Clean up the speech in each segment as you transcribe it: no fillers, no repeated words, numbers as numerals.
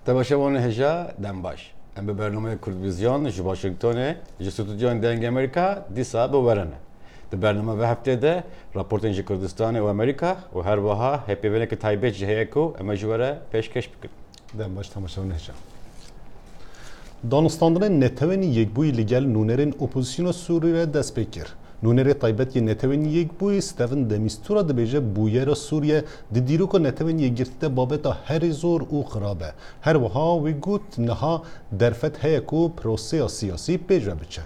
تباشوان هجا دم باش. ام به برنامه کردویزیون جو واشنگتن جو استودیو دنگ امریکا دیسا بورنه. در برنامه و هفته ده راپورتن جو کردستان و امریکا و هر وها هپی ونه که تایبت جهه کو اما جوره پیشکش بکن. دم باش تماشاوان هجا. دانستاندن نتوانی یک بوی لگل نونرین اپوزیسیون سوریه دست بکر. نونر تایبتی نتوانی یک بوی استفن دمیستورا دبیجه بویر سوریه دیرو که نتوانی یک گرفته بابتا هر زور او خرابه. هر وها وی گوت نها درفت هیا کو پروسه سیاسی پیش بچه.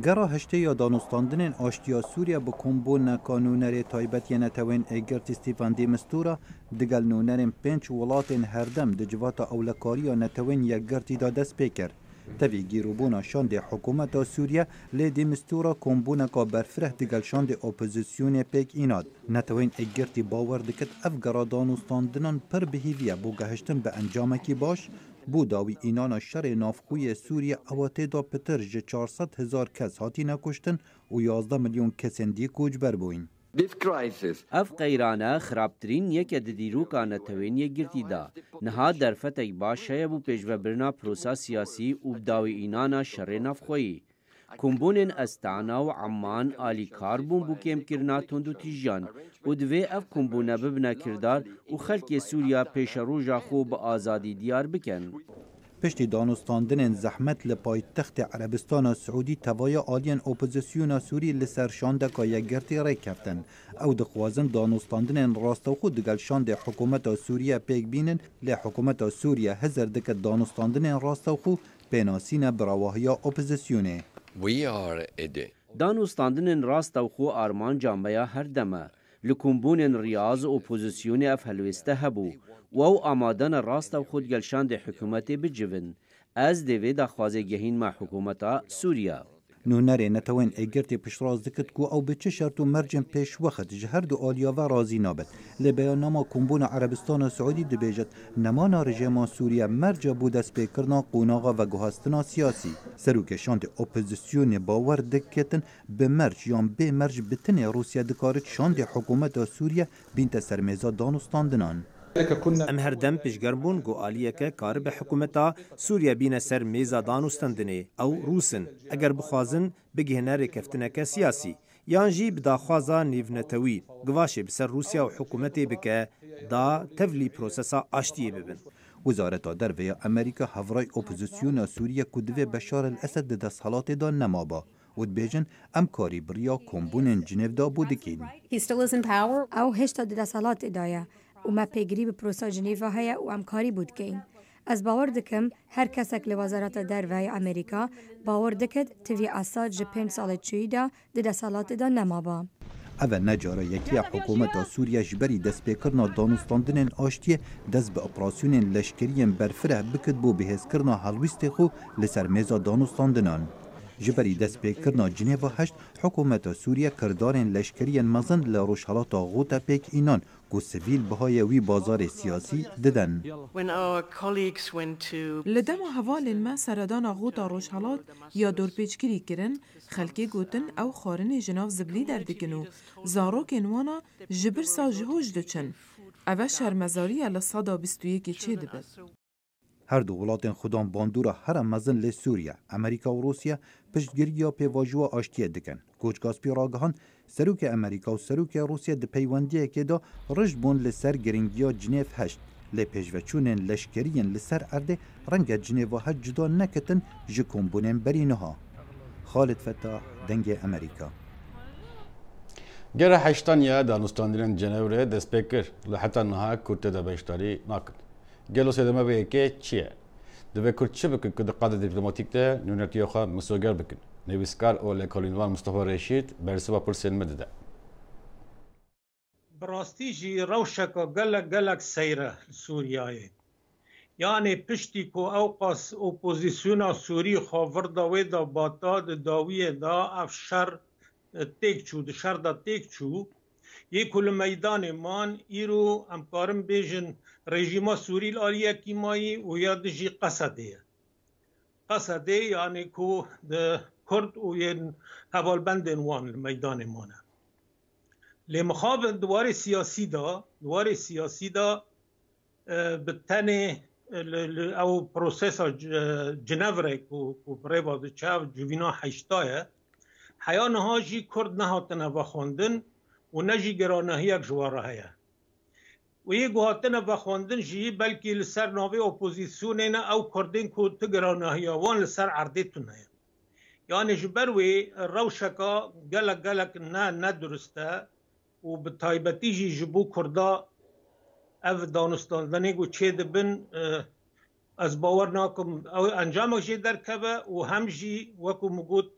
گرا هشته یا دانستاندن آشتیا سوریه با کمبون کانونر تایبتی نتوان اگرت استیفان دیمستورا دگل نونرین پنج ولاتن هردم دجوات اولکاری یا نتوان یک گرتی دست بکر. تبی گیروبونا شاند حکومت سوریه لی دیمستورا کمبونا کا برفره دگل شاند اپوزیسیون پیک ایناد. نتوان اگرتی باور دکت افگرا دانستاندنان پر بهیویه بو گهشتن به انجامکی باش بو داوی اینان شر نافخوی سوریه اواته دا پتر جه 400,000 کس هاتی نکشتن و 11 میلیون کسین دی کوچبر بوین. اف قیرانه خرابترین یک دیروکا نتوین یگرتی دا نها درفتک باش بو پیشو برنا پروسا سیاسی و بداوی اینانا شر نافخوی. کمبونن استانا و عمان آلی کار بون بو کم کرنا تندو تیجان و دوی اف کمبونه ببنا کردار و خلق سوریا پیش روژا خوب آزادی دیار بکن. پشتی دانستاندن زحمت لپای تخت عربستان سعودی توای آلین اپوزیسیون سوری لسر شاندکا یگرتی ری کفتن او دخوازن دانستاندن راستو خود دگل شاند حکومت سوریه پیک بینن لی حکومت سوریه هزر دکت دانستاندن راستو خو پیناسین براواهیا اپوزیسیونه. دانستاندن راستو خو آرمان جامعه هر دمه لکمبون ریاض اپوزیسیون اف هلوسته هبو و او آمادن راستو خود گلشاند حکومت بجون از دوی دا خوازه گهین ما حکومتا سوریا. نونر نتوان اگرتی پشراز دکت کو او بچه شرط و مرجم پیش وقت جهر دو آلیا و رازی نابد لبیان نما کمبون عربستان سعودی دبیجت نمانا رژیم سوریا مرجع بود از پیکرنا قوناغا و گوهستنا سیاسی سروک شاند اپوزیسیون باور دکتن به مرج یا به مرج بتن روسیا دکارت شاند حکومت سوریا بینت سرمیزا دانستاندنان. ام هردم پیشگربون گو آلیه که کار به حکومتا سوریا بین سر میزا دانستندنه او روسن اگر بخوازن بگهنه رکفتنک سیاسی یان جی بداخوازا نیونتوی گواشه بسر روسیا و حکومتی بکه دا تفلی پروسسا آشتیه ببن. وزارت دروی امریکا هفرای اپوزیسیون سوریا کدوه بشار الاسد دست حالات دا نمابا و دبیجن ام کاری بریا کمبونن جنیو دا بودکین. او هشتا دست حالات دایه و ما پیگری به پروسا جنیوا هیا و امکاری بود که از باور دکم هر کسک لوزارت دروی امریکا باور دکد توی اساد ج 5 سال چوی دا دسالات دا نمابا. اول نجاره یکی حکومت سوریه جبری دست بکرنا دانستاندن آشتیه دست به اپراسیون لشکرین برفره بکد بو بهز کرنا هلویست خو لسر میزا دانستاندنان. جبری دست بکرنا جنیوا 8 حکومت سوریه کردارن لشکرین مزن لروشالات غوتا پیک اینان کو سیویل بهای وی بازار سیاسی ددن. لدم حوال ما سردان غوتا روشالات یا دورپیچگیری کرن خلکی گوتن او خارن جناف زبلی دردکنو زاروکن وانا جبر سا جهوش دچن اوه شرمزاری لصدا 21 چه دبد. هر دو ولاتن خودان باندورا هر مزن ل سوریه امریکا و روسیه پشتگیری پیواجو آشتیه دکن کوچکاس پیراگهان سروک امریکا و سروک روسیه د پیوندیه که دا رجبون لسر گرینگیا جنیف 8 ل پیشوچونن لشکرین لسر ارده رنگ جنیوا 8 جدا نکتن جکومبونن برینها. خالد فتاح دنگ امریکا. گره هشتان یا دانستاندن جنوره دست بکر لحتا نها کرده دا بشتاری نکن. گلو سیدما به که چیه؟ دوی کرد چه بکن که دقیقه دیپلماتیک ده نونرتی آخا مسوگر بکن. نویسکار اول کالینوان مصطفی رشید برسه با پرسین مدده. براستی جی روشکا گلک سیره سوریای. یعنی پشتی کو اوقاس اپوزیسیونا سوری خاوردا و دا باتاد داویه دا افشار تیک چو دشار دا تیک چو یک کل میدان مان ایرو امکارم بیجن رژیم سوری آلیه کیمایی و یا دجی قصده یعنی کو د کرد و ین حوالبند وان میدان مانه لمخاب دوار سیاسی دا بالتاني او بروسيس جنيفري كو بريبا دو تشاف جوفينا حيشتايا حيانا هاجي كرد نهاتنا بخوندن ونجي جرانا هيك جوارا هيا ويجو هاتنا بخوندن جي بلكي لسر نوبي اوبوزيسيونينا او كردين كو تجرانا هيا وان لسر عردتنا هيا يعني جبروي الروشكا قالك نا درسته وبالتايبتي جي جبو كردا اف دانستان دنيگو چه دبن از باور ناکم او انجام جي درکبه و هم جي وکو مگود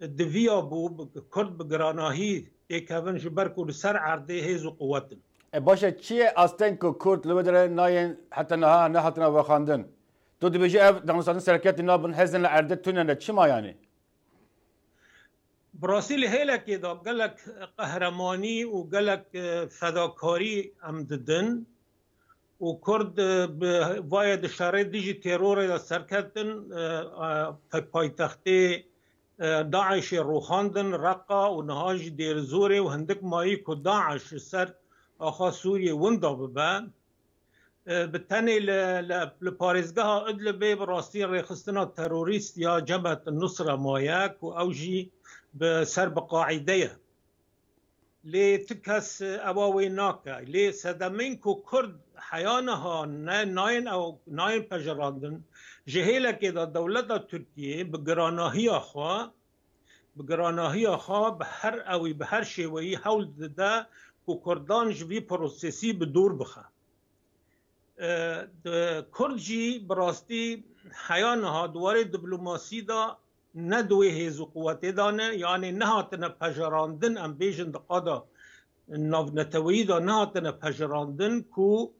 دویا بو کرد بگراناهی دیکوون جبر کو سر عرده هیز و قوتن باشه چیه استن کو کرد لودره ناین حتی نه حتنا وخاندن تو دی بيجي دانستان سرکت نابن هزن لعرده تونن چی ما يعني براسيل هيلا كده قالك قهرماني وقالك فداكاري امددن وكرد بوايد شريط ديجي تيرور سركتن بايتختي داعش روخاندن رقا ونهاج دير زوري وهندك ماي كو داعش سر اخا سوريا وندا ببا بالتالي لباريزقها ادلبي براسي ريخستنا تروريست يا جبهة النصرة ماياك واوجي بسر بقاعدية لي تكس أواوي ناكا لي سدمين كو كرد حيانها ناين أو ناين بجراندن جهيلة كده دولة تركيا بقراناهي خوا بحر أو بحر شوي حول دا كو كردان جبي بروسيسي بدور بخا كردجي براستي حيانها دواري دبلوماسي دا ندوی هیز و قوتی دانه یعنی نهاتن پجراندن ام بیجن دقادا نتوی دا نهاتن پجراندن کو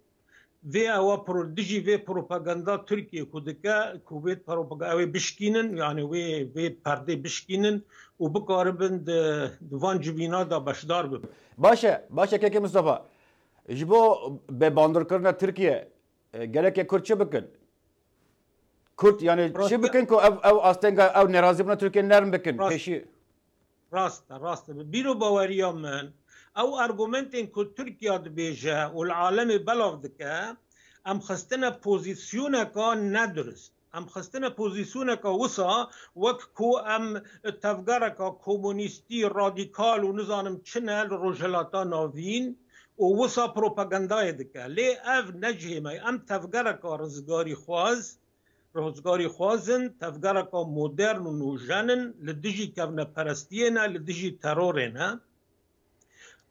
وی او دیجی وی پروپاگاندا ترکیه کو دکا کو وی پروپاگاندا بشکینن یعنی وی پرده بشکینن و بکاربن دوان جوینا دا بشدار بب باشه که مصطفی جبو به باندر کردن ترکیه گلک کرد چه بکن Kürt yani şey bakın ko ev aslında ev nerazı buna Türkiye nerm bakın peşi rasta biro bavariya men ev argumentin ko Türkiye de beje ul alemi belavdike am xastana pozisyona ka nedrist am xastana pozisyona ka wisa vak ko am tevgara ka komünisti radikal و نظام çinel rojelata navin و wisa propaganda dike le ev necime am tevgara ka rizgari khwaz روزگاری خوازن تفگره که مدرن و نوجنن لدیجی کفنه پرستیه لدیجی تروره نه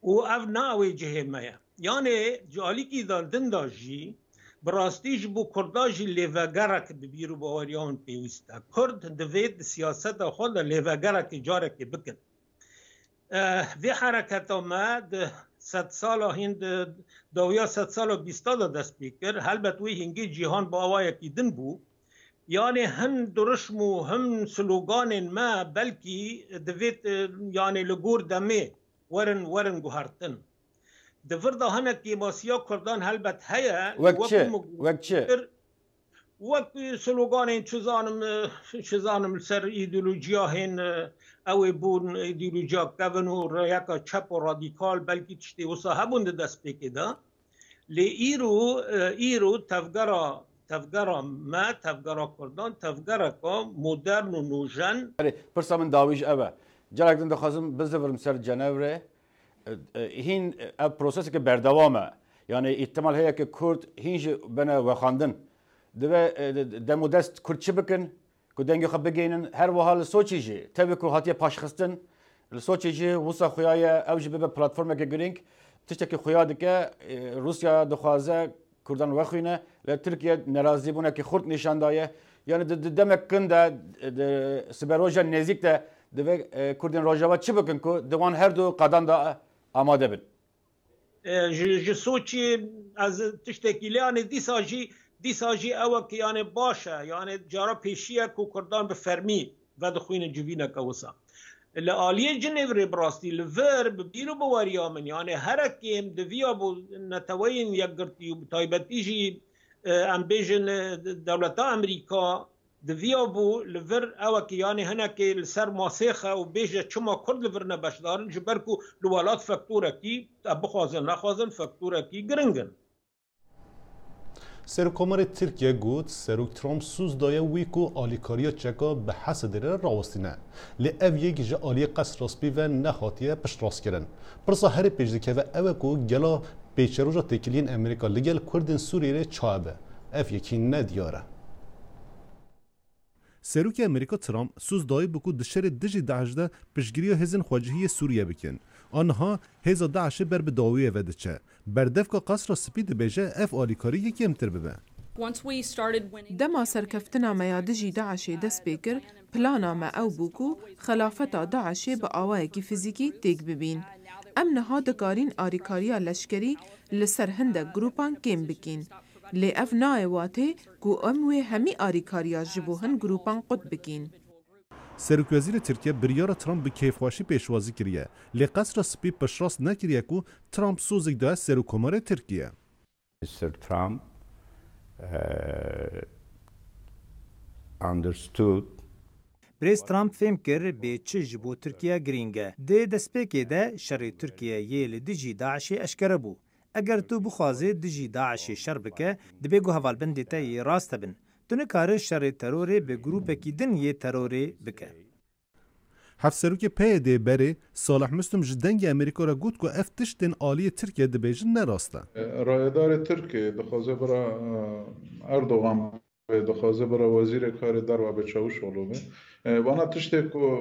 و او ناوی جهمه یعنی جالی که داندن داجی برastیج بو کرداجی لیوگره که ببیرو باوریان پیوسته کرد دوید سیاست خود لیوگره که جاره که بکن وی حرکت آمد 100 سال هند داویا 100 سال و 20 دست بیکر هلبت وی هنگی جهان با آوای که دن بو يعني هم درشمو هم سلوغان ما بلكي دفيت يعني لغور دمي ورن جوهرتن دفردا هنا كي ماسيا كردان هلبت هيا وقت سلوغان چزانم سر ايديولوجيا هن او بون ايديولوجيا كفنو رياكا چپ و راديكال بلكي تشتي وسا هبون دست بكده لإيرو تفگرا ما تفگرا کردان تفگرا که مدرن و نوجن پرسا من داویج اوه جالکتن دخوازم بزورم سر جنوره هین پروسسی که بردوامه یعنی احتمال هیا که کرد هینج بنا وخاندن دمو دست کرد چی بکن که دنگی خواه بگینن هر وحال سوچی جی تاوی که هاتیه پاشخستن سوچی جی وصا خویای اوجی به پلاتفورمه که گرینگ تشتکی خویا دکه روسیا دخوازه کردان وخوینه ل ترکیه ناراضی بونه که خورد نشان دایه یعنی دمک کنده سبروجا نزدیک ده کردن روجاوا چی بکن که دوان هر دو قدم دا آماده بن جسوچی از تشتکیله یعنی دیساجی اوه که یعنی باشه یعنی جارا پیشیه که کردان به فرمی و دخوین جوینه که وسا لآلیه جنیوری براستی لور ببیرو بواریامن یعنی هرکیم دویا بو نتوین یکگرتی و تایبتی جی ام بیجن دولتا امریکا دویا بو لور اوه که یعنی هنه که لسر ماسیخه و بیجه چما کرد لور نبشدارن جبرکو لوالات فکتوره کی بخوازن نخوازن فکتوره کی گرنگن سرکومر ترکیه گوت سروک ترامپ سوز دایه ویکو آلیکاریا چکا به حسد داره راوستینه لی او یک جا آلی قصر راسپی و نخاتیه پشت راست کرن پرسا هر پیجدکه و او کو گلا پیچروجا تکلین امریکا لگل کردن سوریه چابه اف یکی ندیاره سروک امریکا ترامپ سوز دای بکو دشر دجی داعش پشگیری هزن خواجهی سوریه بکن آنها هزا داعش بر به داویه ودچه بردف که قصر سپید بیجه اف آلیکاری یکی امتر ببه دما سرکفتنا میادجی داعشی دست بیکر پلانا ما او بوکو خلافتا داعشی با آوائکی فیزیکی تیک ببین ام نها دکارین آریکاریا لشکری لسر هنده گروپان کم بکین لی اف نای واته گو اموی همی آریکاریا جبوهن گروپان قد بکین سروک وزیر ترکیه بریار ترامپ به کیفواشی پیشوازی کریه لی قصر سپی پشراست نکریه کو ترامپ سوزک ده سروکومر ترکیه Mr. Trump understood بريز ترامپ فهم كر بيتشج بو تركيا جرينجا دي دسبيكي دا شر تركيا يل دجي داعشي اشكربو اگر تو بخوازي دجي داعشي شربكه دبيگو هوال بندي تا راست بن تنكار شر تروري به گروپ کی دن يه تروري بكه هفت سروک پیده بری صالح مسلم جدنگ امریکا را گوت که افتشتن آلی ترکیه دبیجن نراسته رایدار ترکیه دخوازه برا اردوغان دخوازه برا وزیر کار در و بچاوش علومه وانا تشته که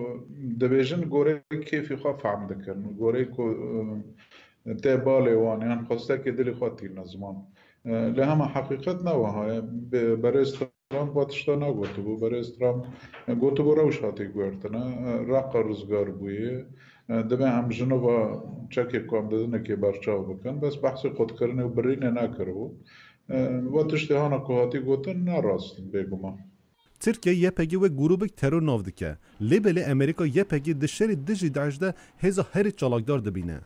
دبیجن گوره کیفی خواه فهم دکرن گوره که ته باله وانی هم خواسته که دلی خواه تیر نزمان لهم حقیقت نوه برای ترامپ باتشتا نگوتو بو برای ترامپ گوتو بو روش هاتی گوردنه رقا رزگار بویه دبه هم جنوبا چکی کام دادنه که برچاو بکن بس بحث خود کرنه و برینه نکرو و تشتی هانا که هاتی گوتن نراستن بگو ما ترکیه یه پگی و گروبک ترور ناو دکه لیبلی امریکا یه پگی دشری دجی داعش ده هزا هری چالاکدار دبینه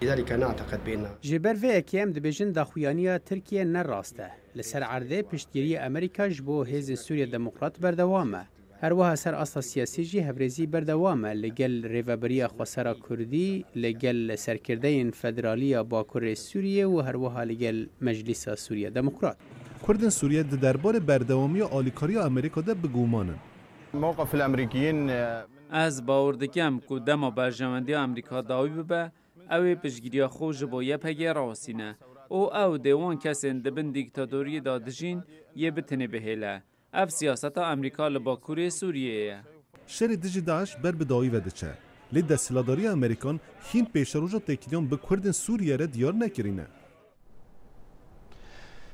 لذلك نعتقد بأن جبر في اكيام دبيجن داخويانية تركيا نراسته لسر عرضه پشتگیری امریکا جبو هیز سوریا دموکرات بردوامه هر وها سر اصلا سیاسی جی هفرزی بردوامه لگل ریوبریا خسرا کردی لگل سرکردین فدرالیه باکور سوریه و هر وها لگل مجلس سوریا دموکرات کردن سوریه ده دربار بردوامی و آلیکاری امریکا ده بگومانن موقف الامریکیین از باوردکم که دما برجامندی امریکا داوی ببه اوی پشگیری خوش با یه پگه راستینه او دیوان کسین دبن دیکتاتوری دادجین یه بتنه بهیله اف سیاست امریکا لباکوری سوریه شر دجی داعش بر بداوی وده چه لی دستیلاداری امریکان هین پیشروجا تکیلیان به کردن سوریه را دیار نکرینه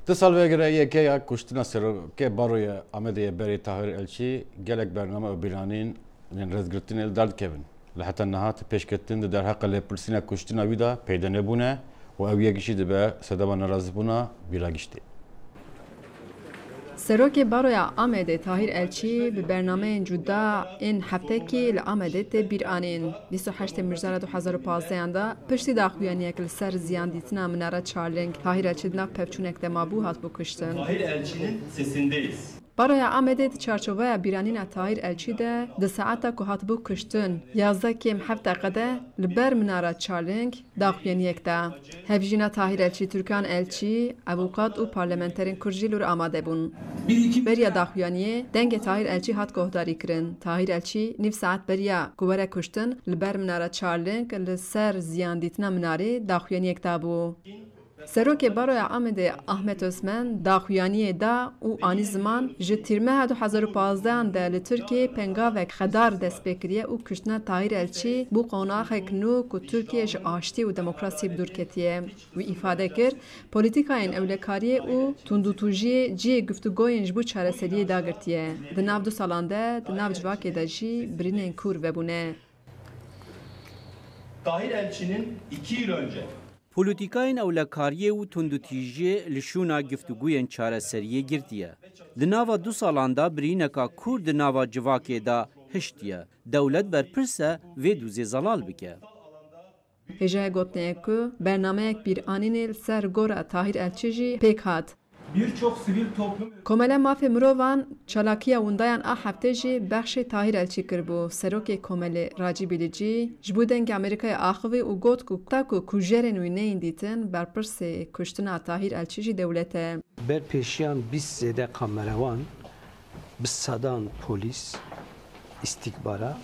تصال وگره یکی یا کشتنا سرو که باروی آمده بری طاهر الچی گلک برنامه و بیرانین من رزگرتین الدارد کبن لحتى النهات پیشکتن در حق لپرسینا کشتنا ویدا پیدا نبونه و او یکیشی دبه صدابا ناراضی بونا بیراگشتی. سروک باروی آمده طاهر الچی به برنامه جدا این هفته کی لآمده ت بیرانین 28 مرداد 2015 دا پشتی داخویانی اکل سر زیان دیتنا مناره چارلینگ طاهر الچی دنا پفچونک دمابو هات بکشتن. طاهر الچی'nin sesindeyiz. برای آمده چارچوبه بیرانین طاهر الچی ده ده ساعتا که هات بو کشتن 11 کم 7 دقیقه لبر مناره چارلینگ داخویانی یک ده. هفجینا طاهر الچی ترکان الچی اوقات و پارلمانترین کرجی لور آماده بون. بریا داخویانیه دنگ طاهر الچی هات گهداری کرن. طاهر الچی نیف ساعت بریا گوره کشتن لبر مناره چارلینگ لسر زیان دیتنا مناره داخویانی یک ده بو. سروک باروی آمده احمد عثمان داخویانی دا و آنی زمان جتیرمه 2015 ده لترکیه پنگاوک خدار دست بکریه و کشتنا طاهر الچی بو قوناخ کنو که ترکیه ج آشتی و دموکراسی بدور کتیه و ifade کر پولیتیکاین اولکاریه و تندوتوجی جی گفتگوین جبو چارەسەریه داگرتیه ده ناو 2 سالانده ده ناو جواکه ده جی برینین کور وبونه Tahir Elçi'nin 2 yıl önce پولیتیکاین اولکاریه و تندوتیجی لشونا گفتگوین چارەسەریه گرتیه. دناوا 2 سالاندا برینکا کور دناوا جواکه دا هشتیه. دولت برپرسه و دوزی زلال بکه. هجای گوتنه که برنامه یک بیرانین سر گوره طاهر الچی جی پیک هات. birçok sivil toplum کاملا مافی مروان چالاکی اوندایان هفته جی بخش طاهر الچی کربو سروک کامل راجی بیلیجی جبودن امریکای آخوی و گوت کو تا کو کوجرن و نه دیتن بر پرس کشتن طاهر الچی جی دولته ber peşiyan 20 zede kameravan bi sadan polis istikbara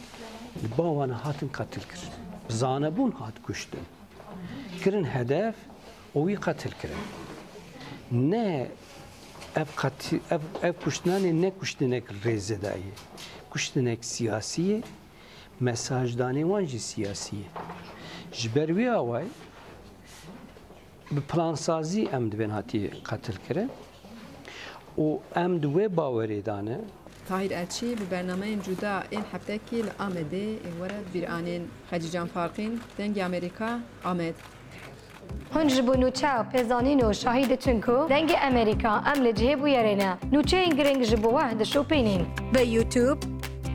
bawan hatin katil kir zanebûn hat kuştin kirin hedef o wî katil kirin ne ev kuştinanê ne kuştinek rêzedayê kuştinek siyasî mesajdanê wan jî siyasî ye ji ber wî away bi plansazî em dibên hatî katil kirin û em di wê bawerê dane Tahir Elçi bi bernameyên cuda ên heftekî li Amedê ên were bîranên Xecî Can Farqîn dengê Amerîka Amed Hûn ji bo nûçe û pêzanîn û şahî diçin ku dengê Amerîka em li cihê bûyerê ne nûçeyên giring ji bo we dişopînin bi YouTube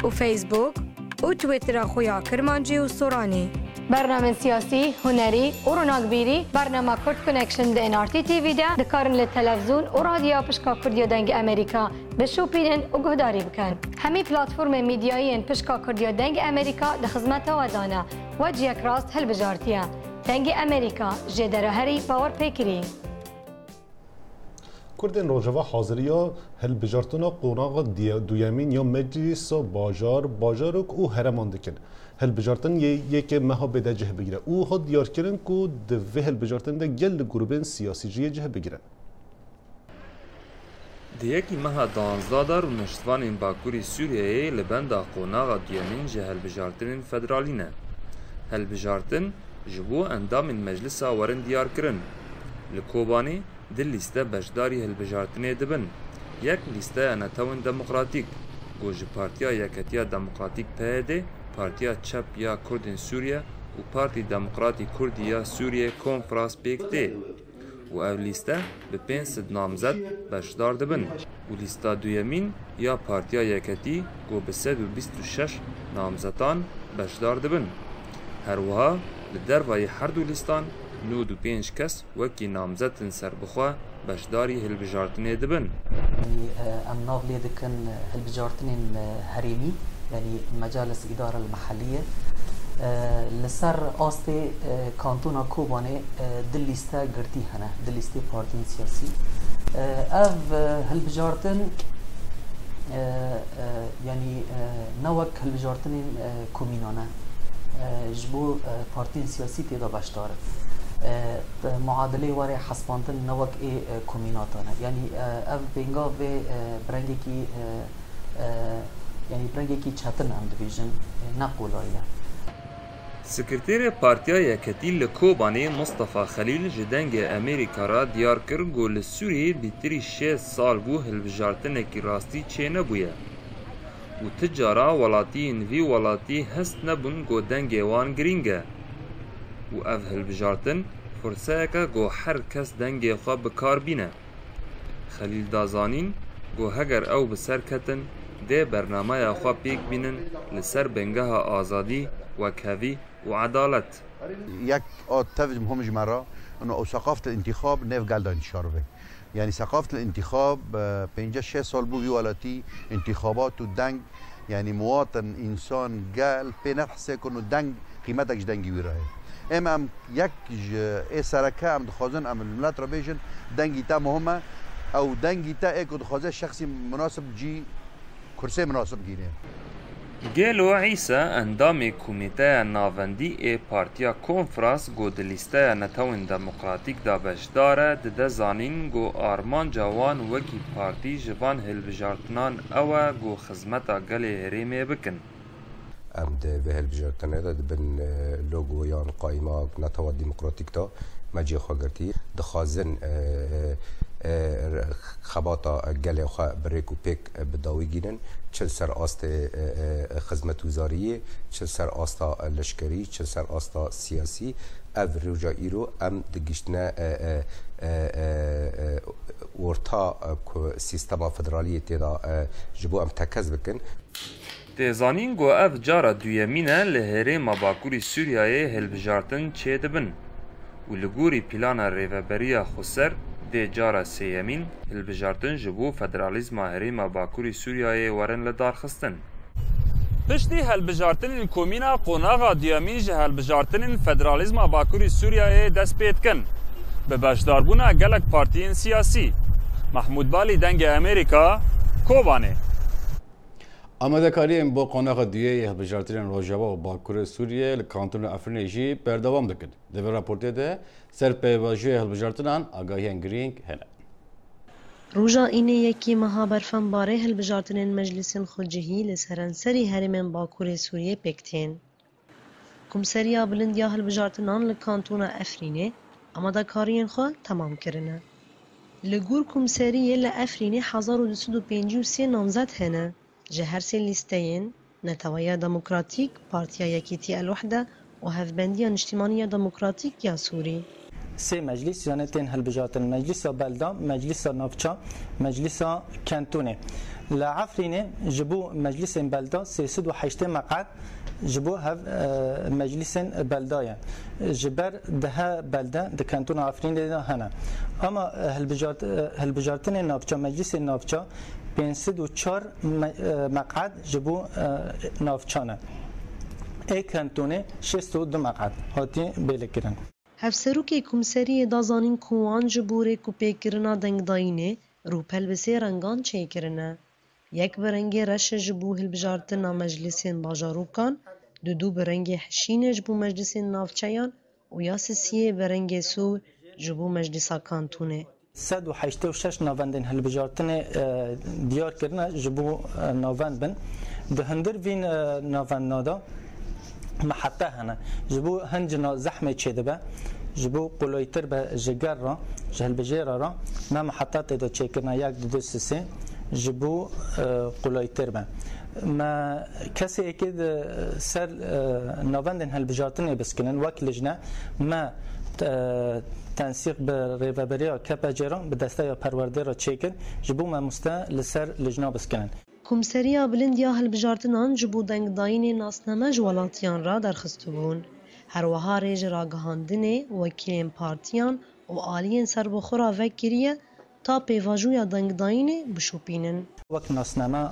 û Facebook û Twitter'a xwe ya Kirmancî û Soranî. Bernamên siyasî, hunerî û ronakbîrî bernama Kurd Connection di NRT TV de dikarin li televizyûn û radyoya pişka Kurdiya dengê Amerîka bişopînin û guhdarî bikin. Hemî platformên mîdyayî yên pişka Kurdiya dengê Amerîka di xizmeta we dane we ciyek rast hilbijartiye. Dengê Amerîka jê dereherî bawer pêkirî. Kurdên Rojava haziriya hilbijartina qonaxa duyemîn ya Meclîsa bajarok û hereman dikin. Hilbijartin yekê meha bêde cih bigire û hat diyarkirin ku di vê hilbijartin de gel li grûpên siyasî jî cih bigirin. Di yekî meha 12 da rûniştvanên Bakurî Sûriyeyê li benda qonaxa duyemîn ji hilbijartinên federalî ne. Hilbijartin ji bo endamên meclisa werin diyarkirin. Li Kobanê di lîste beşdarî hilbijartinê dibin. Yek lîsteya Netewên Demokratîk got ji Partiya Yeketiya Demokratîk PYD, Partiya Çep ya Kurdên Sûriye û Partî Demokratî Kurdî ya Sûriye Konferans pêk tê. û ev lîste bi 500 namzet beşdar dibin û lîsta duyemîn ya Partiya Yeketî got bi 126 namzetan beşdar dibin. Herwiha li dervayê her du lîstan 95 kes wekî namzetin serbixwe beşdarî hilbijartinê dibin. Em nav lê dikin hilbijartinên herêmî yani Mecalis İdare Mahaliye li ser astê kantona Kobanê di lîste girtî hene di lîstê partiyên siyasî. Ev hilbijartin yani ne wek hilbijartinên komînan e ji bo partiyên siyasî têda beşdar e. Muadilê warê hesbandin ne wek ê komînatan e. Yani ev pênga vê birengekî yani birengekî çetin em dibêjin ne qolaye. Sekretêrê Partiya Yeketî li Kobanê Mustafa Xelîl ji dengê Amerîka ra diyar kir got li Sûriyê bîtirî 6 sal bû hilbijartinekî rastî çê nebûye û ti cara welatiyên vî welatî hest nebûn got dengê wan girîng e û ev hilbijartin furseyeke got her kes dengê xwe bikar bîne. Xelîl dazanîn got heger ew bi ser ketin dê bernameya xwe pêk bînin li ser bengeha azadî, wekhevî û edalet. یک تفز مهم جمرة انه او ثقافة الانتخاب نيف قال ده انتشار به يعني ثقافة الانتخاب 5-6 سال بو بيولاتي انتخابات ودنگ يعني مواطن انسان قال في نفسه انه دنگ قيمتك دنگي ويراه اما یک اي سرکه ام دخوازن ام الملت را بیشن دنگی تا مهمه او دنگی تا ايكو دخوازه شخصي مناسب جي كرسي مناسب گیره گلو عیسی اندام کمیته ناوندی ای پارتیا کنفرانس گو دلیسته نتوین دموکراتیک دا بشداره ده زانین گو آرمان جوان وکی پارتی جوان هلبجارتنان اوه گو خزمتا گلی هریمه بکن. ام ده به هلبجارتنه ده بن لوگو یان قایمه نتوان دموکراتیک دا مجی خواگرتی دخوازن خباتا گلی خواه بریک و پیک بداوی گیرن چل سر آست خدمت وزاریه چل سر آستا لشکری چل سر آستا سیاسی او روجا ایرو ام دگیشتنه ورتا سیستما فدرالیه تیدا جبو ام تکز بکن تیزانین گو اف جارا دویمینه لهره مباکوری سوریای هلبجارتن چه دبن و لگوری پلانا ریوبریا خسر ده جارا سیمین هلبجارتن جبو فدرالیزم هریما باکوری سوریای ورن لدار خستن. پشتی هلبجارتن کومینا قوناغا دیامین جه هلبجارتن فدرالیزم باکوری سوریای دست پید کن. به بشداربونا گلک پارتیین سیاسی. محمود بالی دنگ امریکا کوبانه آمادهکاری با قوناغ دیگه هلبژارترین روجاوا و باکور سوریه لکانتون افرین جی بردوام دکن. دوی راپورته ده سرپیواژی هلبژارتران آگاهی گرینگ هنه. روجا اینه یکی مها برفن باره هلبژارترین مجلسین خودجهی لسرانسری هرمن باکور سوریه پکتین. کمسریا بلندیا هلبژارتران لکانتون افرینه آمادهکاریین خود تمام کرنه. لگور کمسریه لافرینه 1253 نامزد هنه. جهر سي ليستين نتويا ديمقراطيك بارتيا يكيتي الوحدة وهفبندية اجتماعية ديمقراطيك يا سوري سي مجلس يانتين هالبجاتن مجلس بلدا مجلس نافشا مجلس كانتوني لعفريني جبو مجلس بلدا سيسد وحيشتين مقعد جبو هف مجلس بلدايا جبر ده بلده ده كانتون عفرين ده هنا اما هالبجارتن نافشا مجلس نافشا 504 مقعد جبو نافچانه ای کانتونه 602 مقعد هاتی بلکرن هفسروکی کمسری دازانین کوان جبوره کوپیکرنا دنگ داینه روپل بسی رنگان چه کرنه یک برنگ رش جبو هلبجارتنا مجلسین باجاروکان دو برنگ حشین جبو مجلسین نافچیان و یا سیه برنگ سور جبو مجلسا کانتونه 186 ناوندن هلبجارتن دیار کردن جبو ناوند بن ده هندر وین ناوند نادا محطه هنه جبو هنجنا زحمه چیده به جبو قلویتر به جگر را جهل بجیر را ما محطات دا چیکرنا یک دو سه جبو قلویتر به ما کسی اکید سر ناوندن هلبجارتن بسکنن وکل لجنه ما تنسيق بريفابريا كاباجيرا بدستا پرورده را چیکن جبو ما مستا لسر لجنا بسکنن کمسریا بلندیا هلبجارتنان جبو دنگ داین ناسنامه جوالاتیان را درخستو بون هر وها ریج را گهاندنه وکیلین پارتیان و آلین سر بخورا وکریه تا پیواجویا دنگ داین بشوپینن وقت ناسنامه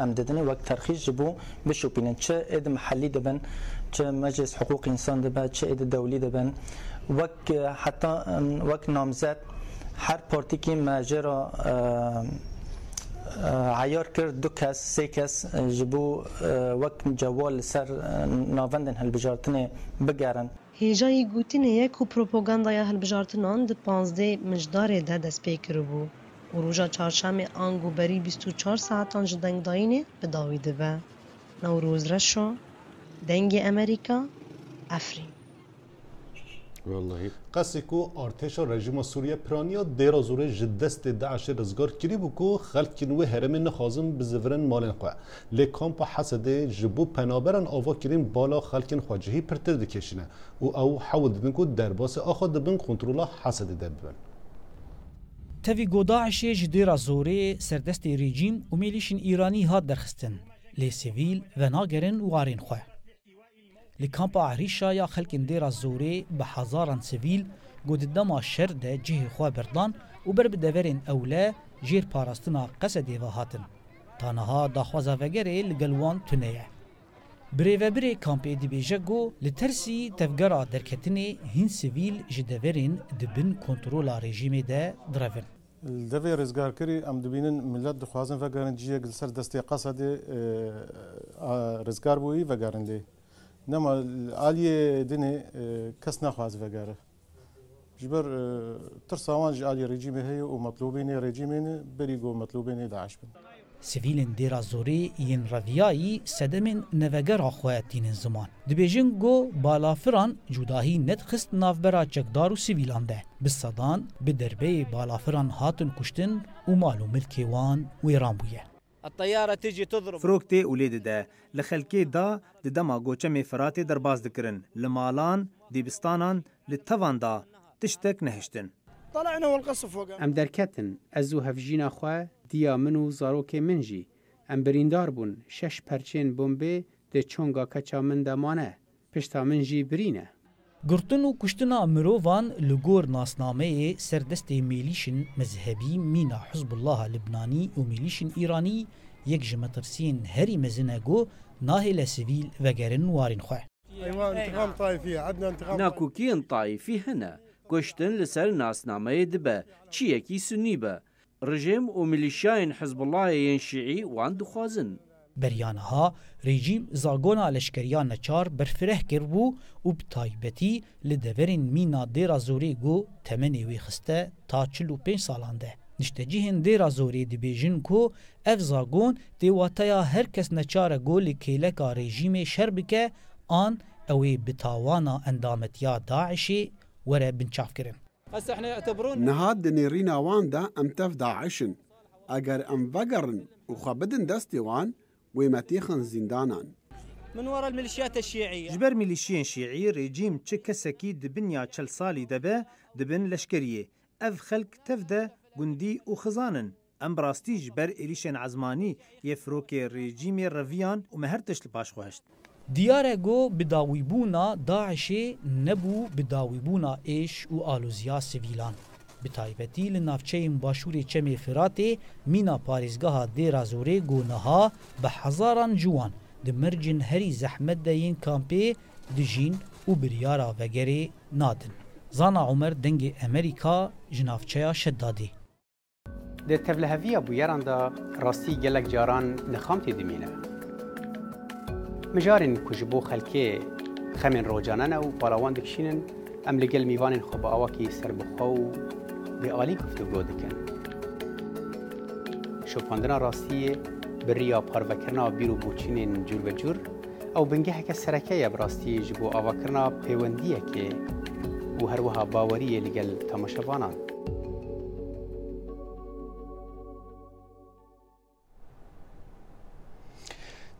ام ددنه وقت ترخیص جبو بشوپینن چه اد محلی دبن چه مجلس حقوق انسان دبن چه اد دولی دبن وقت حتی وقت نامزد هر پارتی که ماجرا عیار کرد دو کس سه کس جبو وقت جوال سر ناوندن هلبجارتنه بگرن هیجای گوتینه یک و پروپاگاندای هلبجارتنان ده 15 مجدار ده دست پیکر بو و روژا چارشم آنگو بری 24 ساعتان جدنگ داینه بداویده به نوروز رشو دنگ امریکا افرین والله قصيكو ارتش رژیم سوریه پرانیا دیرا زوره جدست داعش رزگار کری بکو خلق کنوه هرم نخازم بزفرن مالن خواه لی کامپا حسده جبو پنابرن آوا کرین بالا خلقین خواجهی پرتر دکشنه او حاول دبنکو درباس آخوا دبن کنترولا حسده دبن تفی گوداعش جدیرا زوره سردست رژیم و میلیشن ایرانی هات درخستن لی سیویل و ناگرن وارین خواه لکامپا عریشا یا خلق اندیرا زوره به هزاران سیویل گود دما شر ده جه خواه بردان و بر بدورین اوله جیر پاراستنا قصد دیوه هاتن تانها داخوازا وگره لگلوان تنیه بریوه بری کامپ ایدی بیجه گو لترسی تفگرا درکتنی هین سیویل جدورین دبن کنترولا رژیم ده درون الدفع رزقار كري ام دبينن ملت دخوازن فقارن جيه قلسر دستي قصد رزقار بوي فقارن دي نما آلية دني كس نخواز فقاره جبر ترساوان جي آلية رجيمي هي ومطلوبين رجيمين بريقو مطلوبين داعش بن سیویلن دیرا زوری ین رویایی سدمن نوگر آخواتین زمان دبیجن گو بالافران جداهی ندخست نافبرا چکدار و سیویلان ده بسادان به دربه بالافران هاتن کشتن و مالو ملکی وان ویران بویه الطيارة تجي تضرب فروكتي وليد ده لخلكي دا دما غوچمي فراتي درباز دكرن لمالان ديبستانان للتوان دا تشتك نهشتن طلعنا والقصف فوق ام دركتن ازو هفجينا خوا دیا منو زاروک منجی ام بریندار بون 6 پرچین بمبه ده چونگا کچا من دمانه پشتا منجی برینه گرتن و کشتنا مروان لگور ناسنامه سردست میلیشن مذهبی مینا حزب الله لبنانی و میلیشن ایرانی یک جمترسین هری مزنگو ناهل سیویل وگرن وارن خواه انتقام طائفي عندنا انتقام ناكوكين طائفي هنا كشتن لسر ناسنامه دبه چيكي سني به رژیم و ملیشیاین حزب الله ین شیعی وان دخوازن. بریانها رژیم زاگونا لشکریان نچار برفره کربو و بتایبتی لدورین مینا دیرا زوری گو تمنی وی خسته تا 45 سالانده. نشتجیهن دیرا زوری دی بیجن کو اف زاگون دیواتایا هر کس نچار گو لکیلکا رژیم شربکه آن اوی بتاوانا اندامتیا داعشی وره بنچاف کرن. نهاد دنيرين وان دا ام تف داعشن اگر ام وقرن وخبدن دستي وان ويمتيخن زندانان من وراء الميليشيات الشيعية جبر ميليشيان شيعي ريجيم تش كسكي دبنيا تشل سالي دبه دبن لشكريه اف خلق تفده گندي وخزانن ام براستي جبر إليشن عزماني يفروك ريجيم رفيان ومهرتش لباش خوهشت دیاره گو بداویبونا داعشی نبو بداویبونا ایش و آلوزیا سیویلان. بتایبتی لنافچه باشور چمی فراتی مینا پاریزگاه دیرا زوره گونها به هزاران جوان دمرجن هری زحمت دین کامپی دجین و بریارا وگری نادن. زانا عمر دنگ امریکا جنافچه شدادی. در تفلهوی بویران دا راستی گلک جاران نخامتی دمینه. مجارن کجبو خلکه خمن روجانن و بالاوان دکشینن ام لگل میوان خوب آواکی سر بخو به عالی گفتگو دکن. شوپاندنا راستی بریا پاروکرنا بیرو بوچینن جور و جور او بنگه که سرکه براستی جبو آواکرنا پیوندیه که و هر وها باوریه لگل تماشاوانان.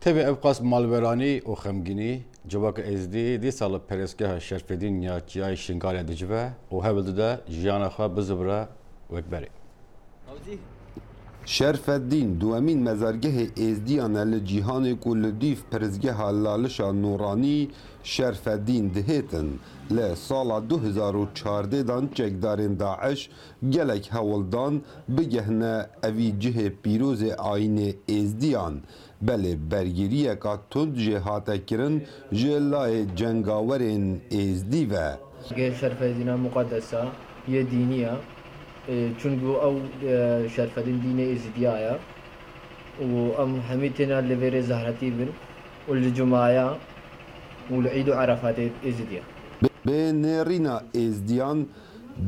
تبي ابقاس مالبراني وخمجيني جواك ازدي دي سال بريسكها شرفدين يا جاي شنغاليا دجبه وهبل ده جيانا خا بزبره وكبري شرف الدین دوامین مزارگه ازدیان لجیهان کلدیف پرزگه لالشا نورانی شرف الدین دهیتن لسال 2014 دان چکدارین داعش گلک هولدان بگهنه اوی جه پیروز آین ازدیان بله برگیریه که تند جهاته کرن جلای جنگاورین ازدی و شرف الدین مقدسه یه دینیه چونگو او شرف الدين ديني ازديايا وام حميتنا لفيري زهرتي بن والجماعه والعيد عرفات ازديا بنرينا ازديان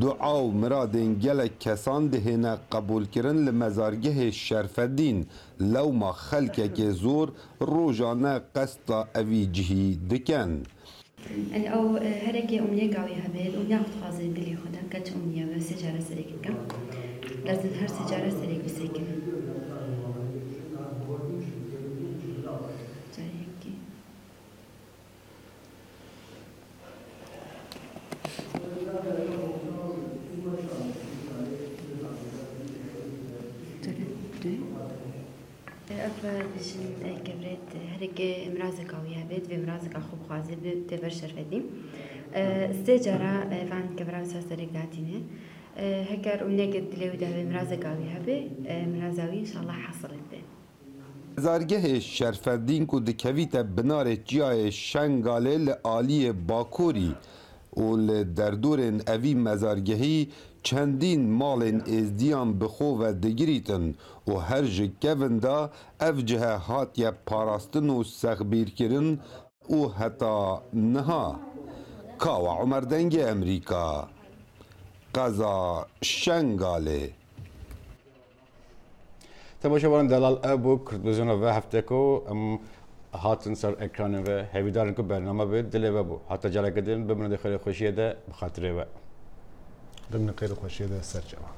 دعا و مرادن گلک کسان دهنه قبول کرن لمزارگه شرف الدین لو ما خلکه که زور روزانه قصد اوی جهی دکن يعني او هركي امنيه قوي هبل وناخذ خازن دلي خدها كت امنيه سجاره سريك لازم هر سجاره سريك بسكن بجن كبرت هرك مرازك قوية بيت في مرازك خوب خازي بتفر شرفدي استجارة فان كبراسة سرقاتنا هكر ونجد لو ده مرازك قوية به مرازاوي إن شاء الله حصلت به زارگه شرفدین کو دکویت بنار جای شنگاله لعالی باکوری و لدردورن اوی مزارگهی چندین مالن ازدیان بخو و دگریتن و هر جکوین دا اف جه هاتیه پاراستن و سخبیر کرن و حتا نها کاو عمر دنگ امریکا قضا شنگاله تماشاوان دلال ابو کردوزن و هفته کو هاتن سر اکران و هیویدارن کو برنامه به دل و حتی جلا کردن بمن خیلی خوشیه ده بخاطره و ضمن خير خوشيده سرجوا